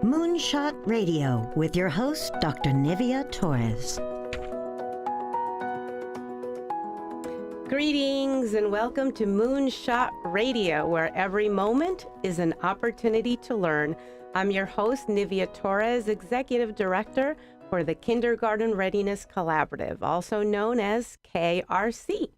Moonshot Radio with your host, Dr. Nivea Torres. Greetings and welcome to Moonshot Radio, where every moment is an opportunity to learn. I'm your host, Nivea Torres, Executive Director for the Kindergarten Readiness Collaborative, also known as KRC.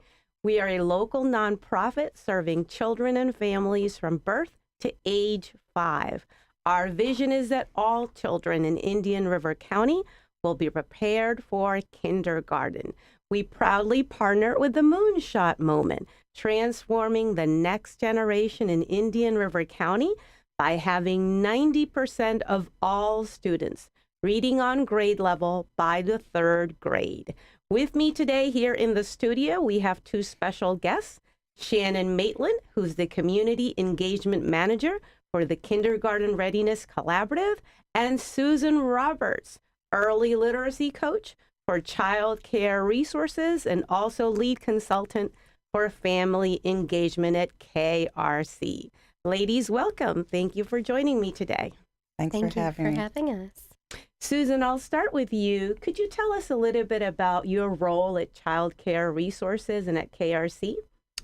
We are a local nonprofit serving children and families from birth to age 5. Our vision is that all children in Indian River County will be prepared for kindergarten. We proudly partner with the Moonshot Movement, transforming the next generation in Indian River County by having 90% of all students reading on grade level by the 3rd grade. With me today here in the studio, we have 2 special guests, Shannon Maitland, who's the Community Engagement Manager for the Kindergarten Readiness Collaborative, and Susan Roberts, Early Literacy Coach for Child Care Resources and also Lead Consultant for Family Engagement at KRC. Ladies, welcome. Thank you for joining me today. Thank you for having us. Susan, I'll start with you. Could you tell us a little bit about your role at Child Care Resources and at KRC?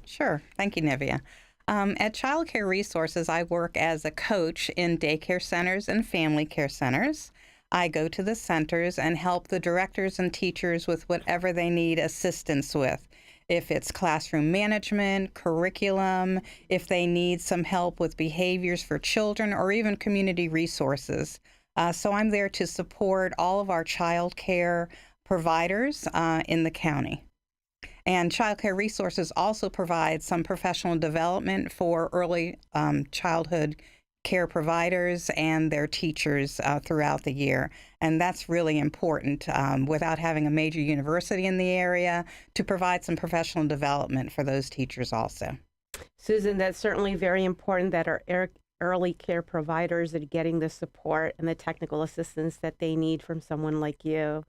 Sure. Thank you, Nivea. At Child Care Resources, I work as a coach in daycare centers and family care centers. I go to the centers and help the directors and teachers with whatever they need assistance with. If it's classroom management, curriculum, if they need some help with behaviors for children, or even community resources. So I'm there to support all of our child care providers in the county. And Child Care Resources also provides some professional development for early childhood care providers and their teachers throughout the year. And that's really important without having a major university in the area to provide some professional development for those teachers also. Susan, that's certainly very important that our early care providers are getting the support and the technical assistance that they need from someone like you.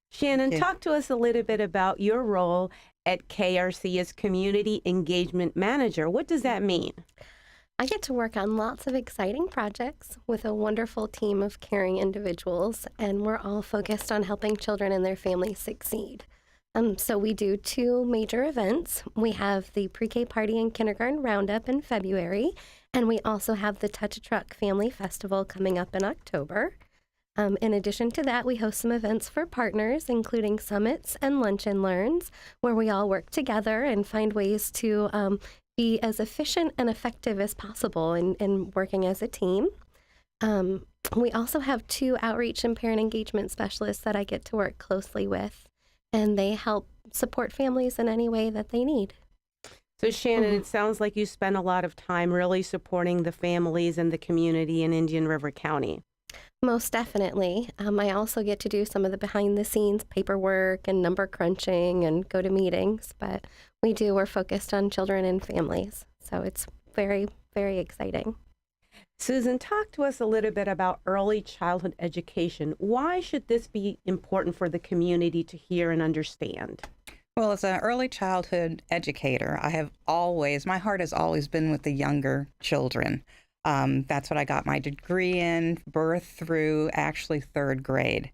Shannon, talk to us a little bit about your role at KRC as Community Engagement Manager. What does that mean? I get to work on lots of exciting projects with a wonderful team of caring individuals, and we're all focused on helping children and their families succeed. So we do 2 major events. We have the Pre-K Party and Kindergarten Roundup in February, and we also have the Touch a Truck Family Festival coming up in October. In addition to that, we host some events for partners, including summits and lunch and learns, where we all work together and find ways to be as efficient and effective as possible in working as a team. We also have 2 outreach and parent engagement specialists that I get to work closely with, and they help support families in any way that they need. So Shannon, It sounds like you spend a lot of time really supporting the families and the community in Indian River County. Most definitely. I also get to do some of the behind-the-scenes paperwork and number crunching and go to meetings, but we're focused on children and families, so it's very, very exciting. Susan, talk to us a little bit about early childhood education. Why should this be important for the community to hear and understand? Well, as an early childhood educator, my heart has always been with the younger children. That's what I got my degree in, birth through actually 3rd grade.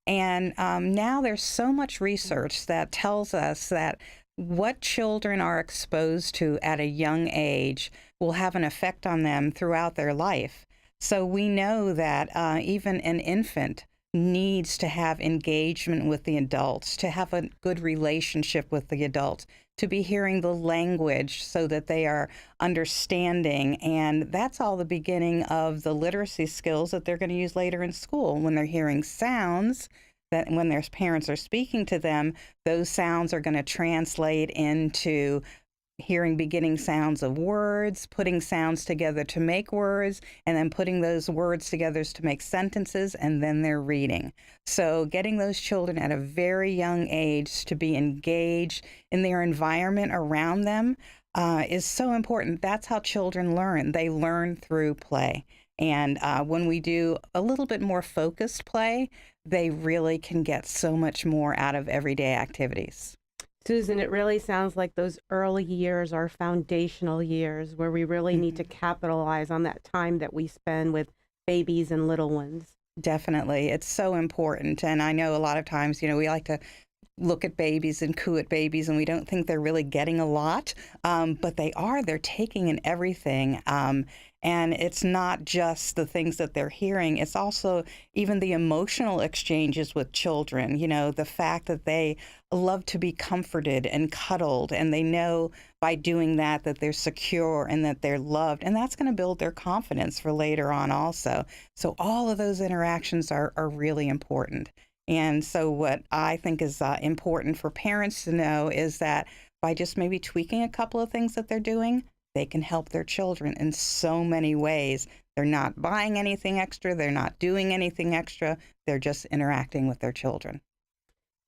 And now there's so much research that tells us that what children are exposed to at a young age will have an effect on them throughout their life. So we know that even an infant needs to have engagement with the adults, to have a good relationship with the adults, to be hearing the language so that they are understanding. And that's all the beginning of the literacy skills that they're going to use later in school when they're hearing sounds. That when their parents are speaking to them, those sounds are going to translate into hearing beginning sounds of words, putting sounds together to make words, and then putting those words together to make sentences, and then they're reading. So getting those children at a very young age to be engaged in their environment around them is so important. That's how children learn. They learn through play. And when we do a little bit more focused play, they really can get so much more out of everyday activities. Susan, it really sounds like those early years are foundational years where we really need to capitalize on that time that we spend with babies and little ones? Definitely. It's so important. And I know a lot of times, we like to look at babies and coo at babies, and we don't think they're really getting a lot, but they are. They're taking in everything. And it's not just the things that they're hearing. It's also even the emotional exchanges with children, the fact that they love to be comforted and cuddled, and they know by doing that they're secure and that they're loved. And that's going to build their confidence for later on also. So all of those interactions are really important. And so what I think is important for parents to know is that by just maybe tweaking a couple of things that they're doing, they can help their children in so many ways. They're not buying anything extra. They're not doing anything extra. They're just interacting with their children.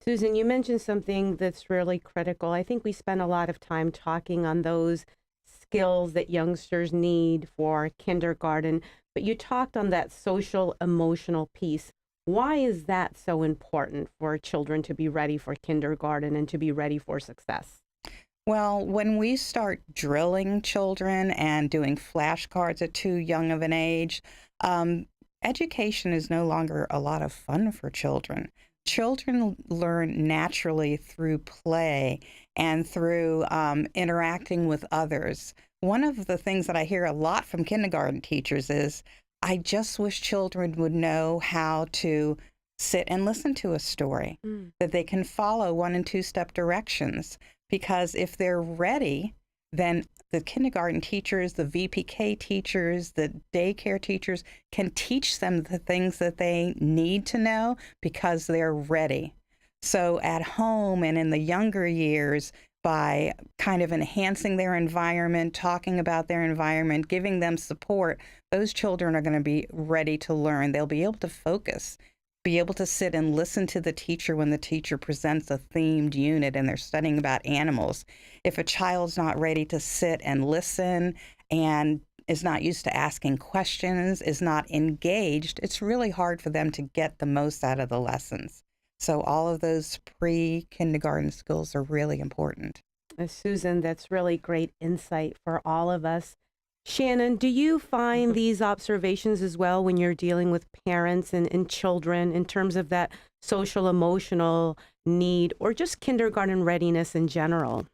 Susan, you mentioned something that's really critical. I think we spend a lot of time talking on those skills that youngsters need for kindergarten, but you talked on that social emotional piece. Why is that so important for children to be ready for kindergarten and to be ready for success? Well, when we start drilling children and doing flashcards at too young of an age, education is no longer a lot of fun for children. Children learn naturally through play and through interacting with others. One of the things that I hear a lot from kindergarten teachers is, I just wish children would know how to sit and listen to a story, that they can follow 1 and 2 step directions. Because if they're ready, then the kindergarten teachers, the VPK teachers, the daycare teachers can teach them the things that they need to know because they're ready. So at home and in the younger years, by kind of enhancing their environment, talking about their environment, giving them support, those children are going to be ready to learn. They'll be able to focus, be able to sit and listen to the teacher when the teacher presents a themed unit and they're studying about animals. If a child's not ready to sit and listen and is not used to asking questions, is not engaged, it's really hard for them to get the most out of the lessons. So all of those pre-kindergarten skills are really important. Susan, that's really great insight for all of us. Shannon, do you find these observations as well when you're dealing with parents and children in terms of that social emotional need or just kindergarten readiness in general?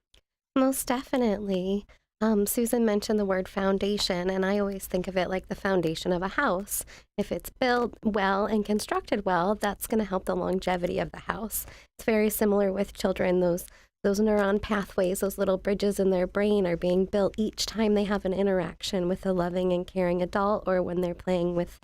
Most definitely. Susan mentioned the word foundation, and I always think of it like the foundation of a house. If it's built well and constructed well, that's going to help the longevity of the house. It's very similar with children. Those neuron pathways, those little bridges in their brain are being built each time they have an interaction with a loving and caring adult or when they're playing with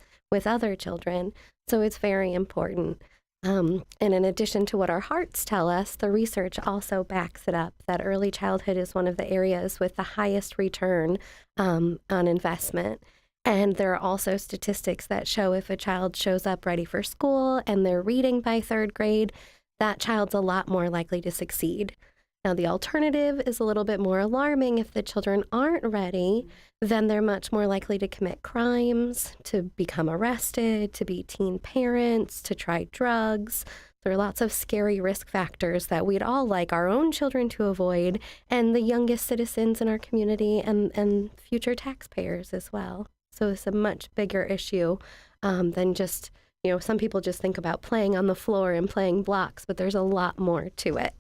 other children. So it's very important. And in addition to what our hearts tell us, the research also backs it up that early childhood is one of the areas with the highest return on investment. And there are also statistics that show if a child shows up ready for school and they're reading by 3rd grade, that child's a lot more likely to succeed. Now, the alternative is a little bit more alarming. If the children aren't ready, then they're much more likely to commit crimes, to become arrested, to be teen parents, to try drugs. There are lots of scary risk factors that we'd all like our own children to avoid, and the youngest citizens in our community and future taxpayers as well. So it's a much bigger issue than just, some people just think about playing on the floor and playing blocks, but there's a lot more to it.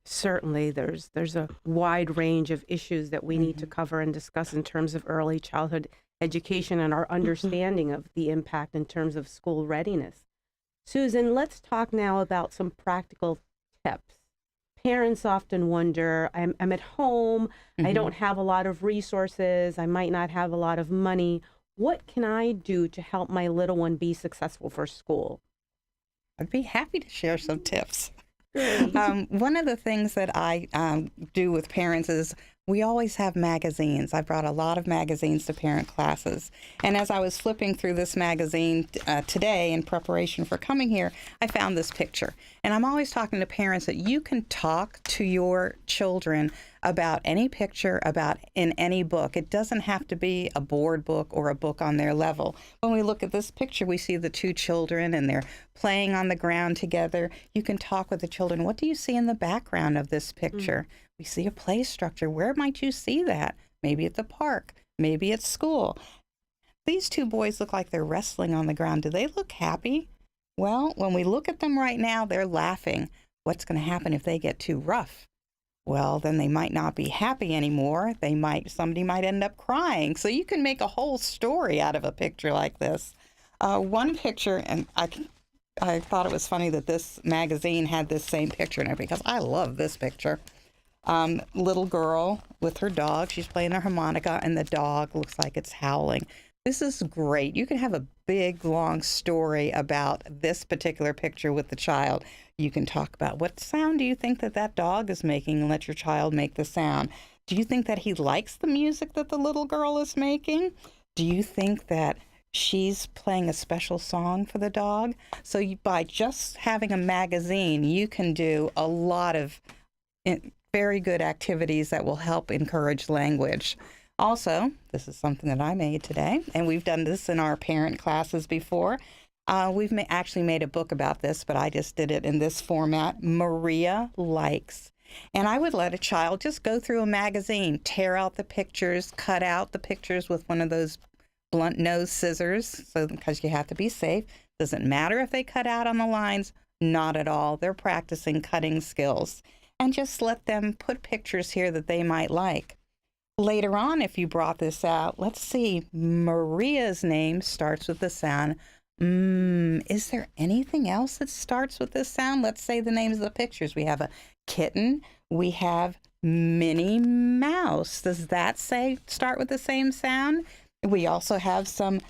Certainly, there's a wide range of issues that we need to cover and discuss in terms of early childhood education and our understanding of the impact in terms of school readiness. Susan, let's talk now about some practical tips. Parents often wonder, I'm at home, I don't have a lot of resources, I might not have a lot of money. What can I do to help my little one be successful for school? I'd be happy to share some tips. One of the things that I do with parents is we always have magazines. I brought a lot of magazines to parent classes. And as I was flipping through this magazine today in preparation for coming here, I found this picture. And I'm always talking to parents that you can talk to your children about any picture, about in any book. It doesn't have to be a board book or a book on their level. When we look at this picture, we see the 2 children and they're playing on the ground together. You can talk with the children. What do you see in the background of this picture? We see a play structure. Where might you see that? Maybe at the park, maybe at school. these two boys look like they're wrestling on the ground. Do they look happy? Well, when we look at them right now, they're laughing. What's going to happen if they get too rough? Well, then they might not be happy anymore. Somebody might end up crying. So you can make a whole story out of a picture like this. One picture, and I thought it was funny that this magazine had this same picture in it because I love this picture. Little girl with her dog. She's playing her harmonica, and the dog looks like it's howling. This is great. You can have a big, long story about this particular picture with the child. You can talk about what sound do you think that dog is making and let your child make the sound. Do you think that he likes the music that the little girl is making? Do you think that she's playing a special song for the dog? So by just having a magazine, you can do a lot of very good activities that will help encourage language. Also, this is something that I made today, and we've done this in our parent classes before. We've actually made a book about this, but I just did it in this format, Maria Likes. And I would let a child just go through a magazine, tear out the pictures, cut out the pictures with one of those blunt nose scissors, because you have to be safe. Doesn't matter if they cut out on the lines, not at all. They're practicing cutting skills. And just let them put pictures here that they might like. Later on, if you brought this out, let's see, Maria's name starts with the sound Is there anything else that starts with this sound? Let's say the names of the pictures. We have a kitten. We have Minnie Mouse. Does that start with the same sound? We also have some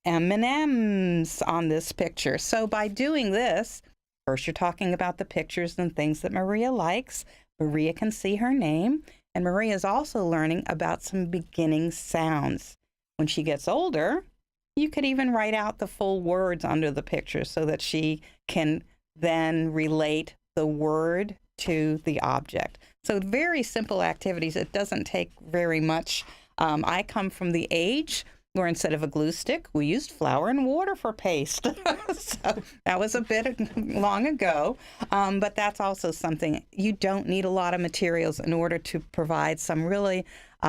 M&Ms on this picture. So by doing this, first you're talking about the pictures and things that Maria likes. Maria can see her name. And Maria is also learning about some beginning sounds. When she gets older, you could even write out the full words under the picture so that she can then relate the word to the object. So very simple activities. It doesn't take very much. I come from the age where instead of a glue stick, we used flour and water for paste. So that was a bit long ago. But that's also something. You don't need a lot of materials in order to provide some really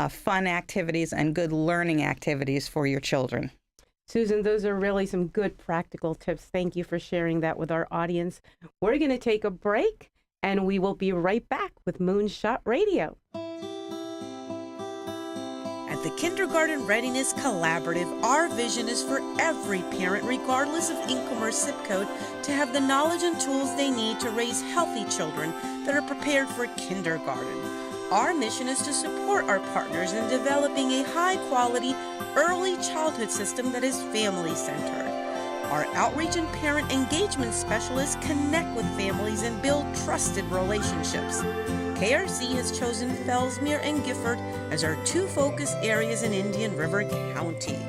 fun activities and good learning activities for your children. Susan, those are really some good practical tips. Thank you for sharing that with our audience. We're going to take a break, and we will be right back with Moonshot Radio. At the Kindergarten Readiness Collaborative, our vision is for every parent, regardless of income or zip code, to have the knowledge and tools they need to raise healthy children that are prepared for kindergarten. Our mission is to support our partners in developing a high-quality early childhood system that is family-centered. Our outreach and parent engagement specialists connect with families and build trusted relationships. KRC has chosen Fellsmere and Gifford as our two focus areas in Indian River County.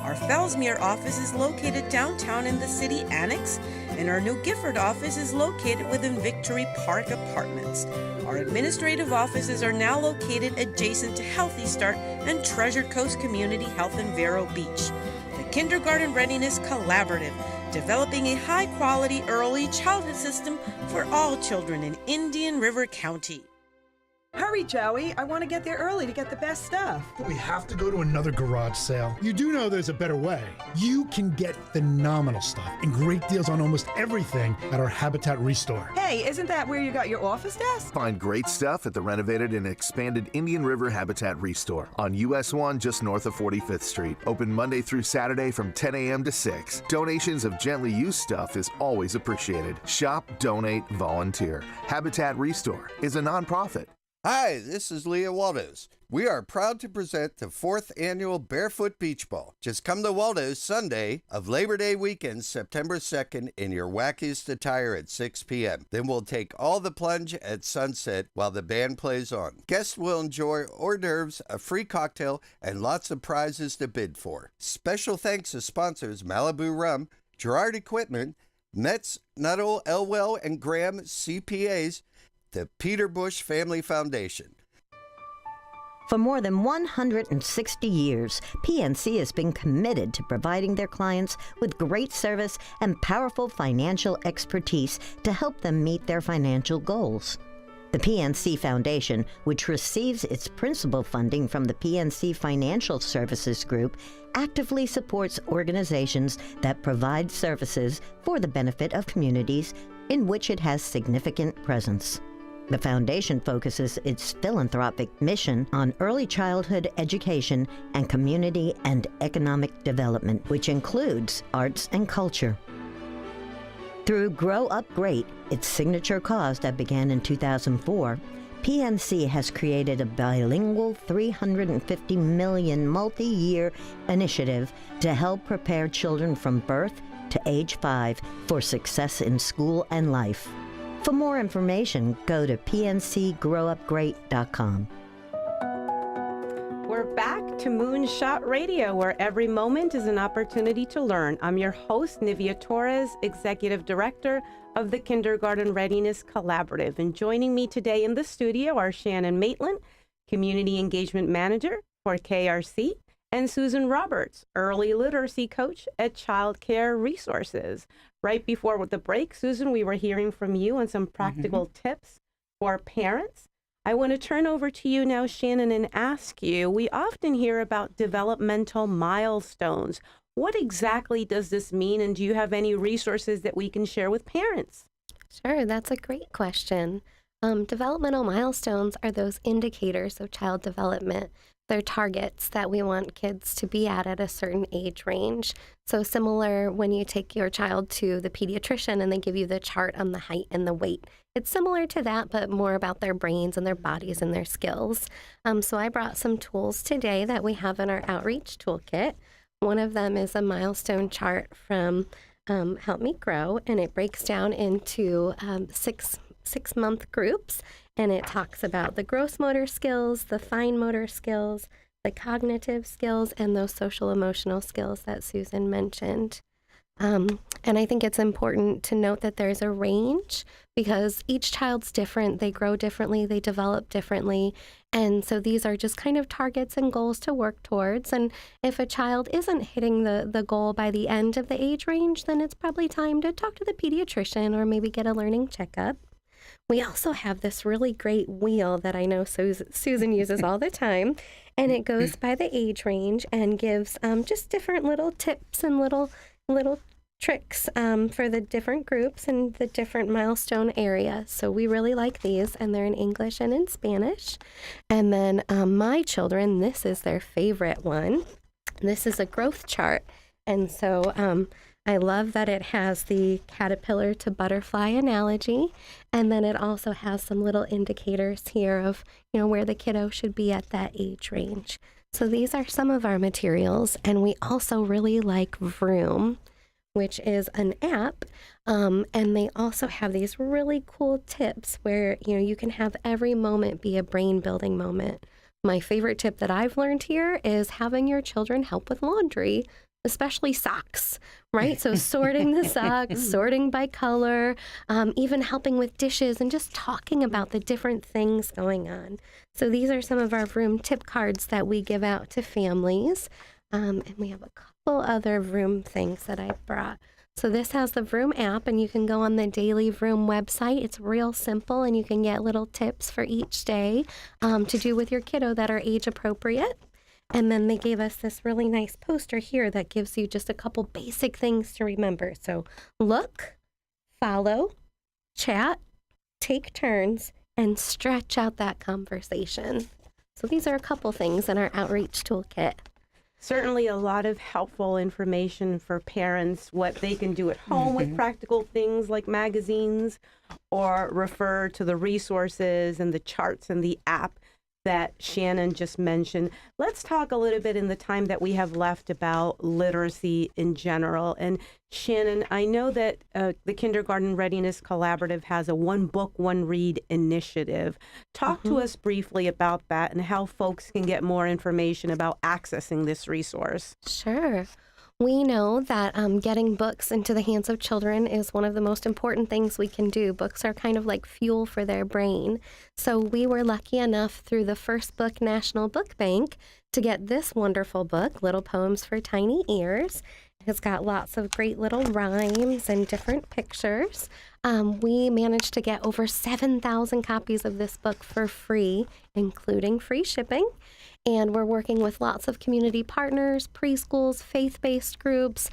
Our Fellsmere office is located downtown in the city annex, and our New Gifford office is located within Victory Park Apartments. Our administrative offices are now located adjacent to Healthy Start and Treasure Coast Community Health in Vero Beach. The Kindergarten Readiness Collaborative, developing a high-quality early childhood system for all children in Indian River County. Hurry, Joey. I want to get there early to get the best stuff. But we have to go to another garage sale. You do know there's a better way. You can get phenomenal stuff and great deals on almost everything at our Habitat Restore. Hey, isn't that where you got your office desk? Find great stuff at the renovated and expanded Indian River Habitat Restore on US 1 just north of 45th Street. Open Monday through Saturday from 10 a.m. to 6. Donations of gently used stuff is always appreciated. Shop, donate, volunteer. Habitat Restore is a nonprofit. Hi, this is Leah Waldo's. We are proud to present the 4th annual Barefoot Beach Ball. Just come to Waldo's Sunday of Labor Day weekend, September 2nd, in your wackiest attire at 6 p.m. Then we'll take all the plunge at sunset while the band plays on. Guests will enjoy hors d'oeuvres, a free cocktail, and lots of prizes to bid for. Special thanks to sponsors Malibu Rum, Gerard Equipment, Metz, Nuttall, Elwell, and Graham CPAs, the Peter Bush Family Foundation. For more than 160 years, PNC has been committed to providing their clients with great service and powerful financial expertise to help them meet their financial goals. The PNC Foundation, which receives its principal funding from the PNC Financial Services Group, actively supports organizations that provide services for the benefit of communities in which it has significant presence. The foundation focuses its philanthropic mission on early childhood education and community and economic development, which includes arts and culture. Through Grow Up Great, its signature cause that began in 2004, PNC has created a bilingual $350 million multi-year initiative to help prepare children from birth to age 5 for success in school and life. For more information, go to pncgrowupgreat.com. We're back to Moonshot Radio, where every moment is an opportunity to learn. I'm your host, Nivea Torres, Executive Director of the Kindergarten Readiness Collaborative. And joining me today in the studio are Shannon Maitland, Community Engagement Manager for KRC, and Susan Roberts, Early Literacy Coach at Child Care Resources. Right before the break, Susan, we were hearing from you on some practical tips for parents. I want to turn over to you now, Shannon, and ask you, we often hear about developmental milestones. What exactly does this mean, and do you have any resources that we can share with parents? Sure, that's a great question. Developmental milestones are those indicators of child development. They're targets that we want kids to be at a certain age range. So similar when you take your child to the pediatrician and they give you the chart on the height and the weight. It's similar to that, but more about their brains and their bodies and their skills. So I brought some tools today that we have in our outreach toolkit. One of them is a milestone chart from Help Me Grow, and it breaks down into six-month groups, and it talks about the gross motor skills, the fine motor skills, the cognitive skills, and those social emotional skills that Susan mentioned. And I think it's important to note that there's a range because each child's different. They grow differently, they develop differently. And so these are just kind of targets and goals to work towards. And if a child isn't hitting the goal by the end of the age range, then it's probably time to talk to the pediatrician or maybe get a learning checkup. We also have this really great wheel that I know Susan uses all the time, and it goes by the age range and gives just different little tips and little tricks for the different groups and the different milestone areas. So we really like these, and they're in English and in Spanish. And then my children, this is their favorite one. This is a growth chart. And so I love that it has the caterpillar to butterfly analogy, and then it also has some little indicators here of, where the kiddo should be at that age range. So these are some of our materials, and we also really like Vroom, which is an app, and they also have these really cool tips where, you can have every moment be a brain-building moment. My favorite tip that I've learned here is having your children help with laundry, especially socks, right? So sorting the socks, sorting by color, even helping with dishes and just talking about the different things going on. So these are some of our Vroom tip cards that we give out to families. And we have a couple other Vroom things that I brought. So this has the Vroom app, and you can go on the Daily Vroom website. It's real simple, and you can get little tips for each day to do with your kiddo that are age appropriate. And then they gave us this really nice poster here that gives you just a couple basic things to remember. So look, follow, chat, take turns, and stretch out that conversation. So these are a couple things in our outreach toolkit. Certainly a lot of helpful information for parents, what they can do at home with practical things like magazines, or refer to the resources and the charts and the app that Shannon just mentioned. Let's talk a little bit in the time that we have left about literacy in general. And Shannon, I know that the Kindergarten Readiness Collaborative has a One Book, One Read initiative. Talk to us briefly about that and how folks can get more information about accessing this resource. Sure. We know that getting books into the hands of children is one of the most important things we can do. Books are kind of like fuel for their brain. So we were lucky enough through the First Book National Book Bank to get this wonderful book, Little Poems for Tiny Ears. It's got lots of great little rhymes and different pictures. We managed to get over 7,000 copies of this book for free, including free shipping. And we're working with lots of community partners, preschools, faith-based groups,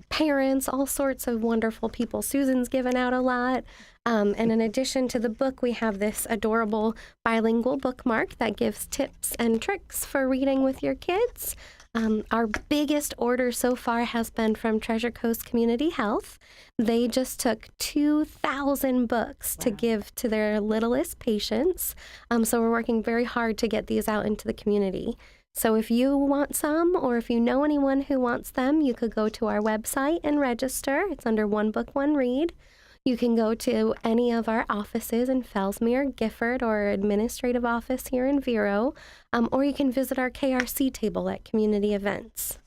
parents, all sorts of wonderful people. Susan's given out a lot. And in addition to the book, we have this adorable bilingual bookmark that gives tips and tricks for reading with your kids. Our biggest order so far has been from Treasure Coast Community Health. They just took 2,000 books to give to their littlest patients. So we're working very hard to get these out into the community. So if you want some, or if you know anyone who wants them, you could go to our website and register. It's under One Book, One Read. You can go to any of our offices in Fellsmere, Gifford, or administrative office here in Vero, or you can visit our KRC table at community events.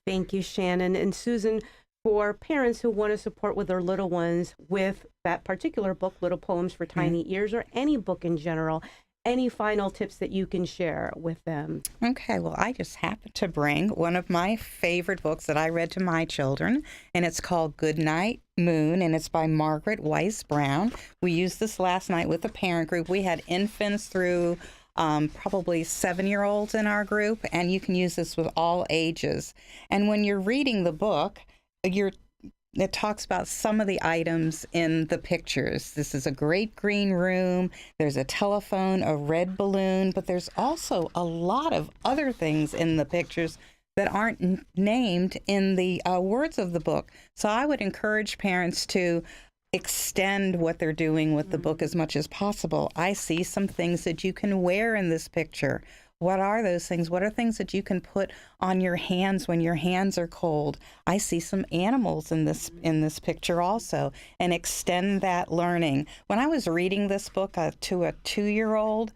Thank you, Shannon. And Susan, for parents who want to support with their little ones with that particular book, Little Poems for Tiny Ears, or any book in general, any final tips that you can share with them? Okay, well, I just happened to bring one of my favorite books that I read to my children, and it's called Goodnight Moon, and it's by Margaret Weiss Brown. We used this last night with a parent group. We had infants through probably 7-year-olds in our group, and you can use this with all ages. And when you're reading the book, it talks about some of the items in the pictures. This is a great green room. There's a telephone, a red balloon, but there's also a lot of other things in the pictures that aren't named in the words of the book. So I would encourage parents to extend what they're doing with the book as much as possible. I see some things that you can wear in this picture. What are those things? What are things that you can put on your hands when your hands are cold? I see some animals in this picture also, and extend that learning. When I was reading this book to a 2-year-old,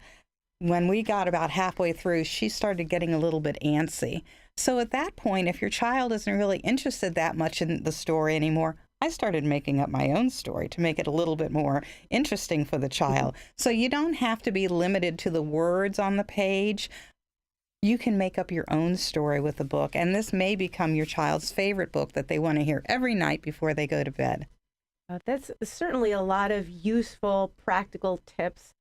when we got about halfway through, she started getting a little bit antsy. So at that point, if your child isn't really interested that much in the story anymore, I started making up my own story to make it a little bit more interesting for the child. So you don't have to be limited to the words on the page. You can make up your own story with the book, and this may become your child's favorite book that they want to hear every night before they go to bed. That's certainly a lot of useful, practical tips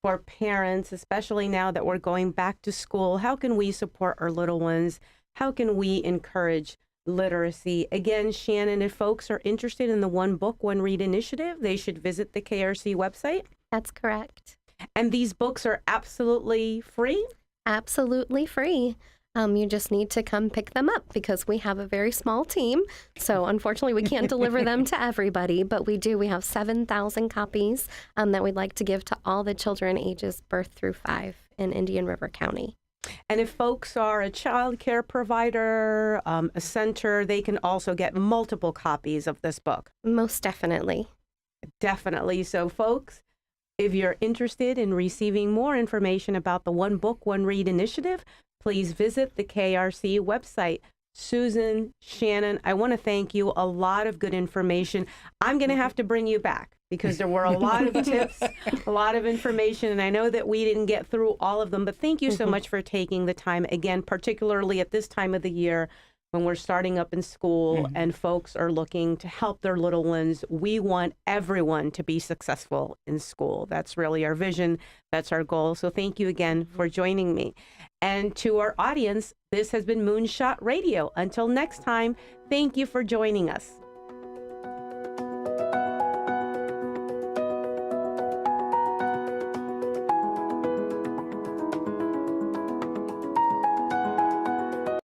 for parents, especially now that we're going back to school. How can we support our little ones? How can we encourage literacy? Again, Shannon, if folks are interested in the One Book, One Read initiative, they should visit the KRC website. That's correct. And these books are absolutely free? Absolutely free. You just need to come pick them up because we have a very small team. So unfortunately, we can't deliver them to everybody, but we do. We have 7,000 copies that we'd like to give to all the children ages birth through 5 in Indian River County. And if folks are a child care provider, a center, they can also get multiple copies of this book. Most definitely. Definitely. So folks, if you're interested in receiving more information about the One Book, One Read initiative, please visit the KRC website. Susan, Shannon, I want to thank you. A lot of good information. I'm going to have to bring you back because there were a lot of tips, a lot of information, and I know that we didn't get through all of them, but thank you so much for taking the time, again, particularly at this time of the year when we're starting up in school and folks are looking to help their little ones. We want everyone to be successful in school. That's really our vision. That's our goal. So thank you again for joining me. And to our audience, this has been Moonshot Radio. Until next time, thank you for joining us.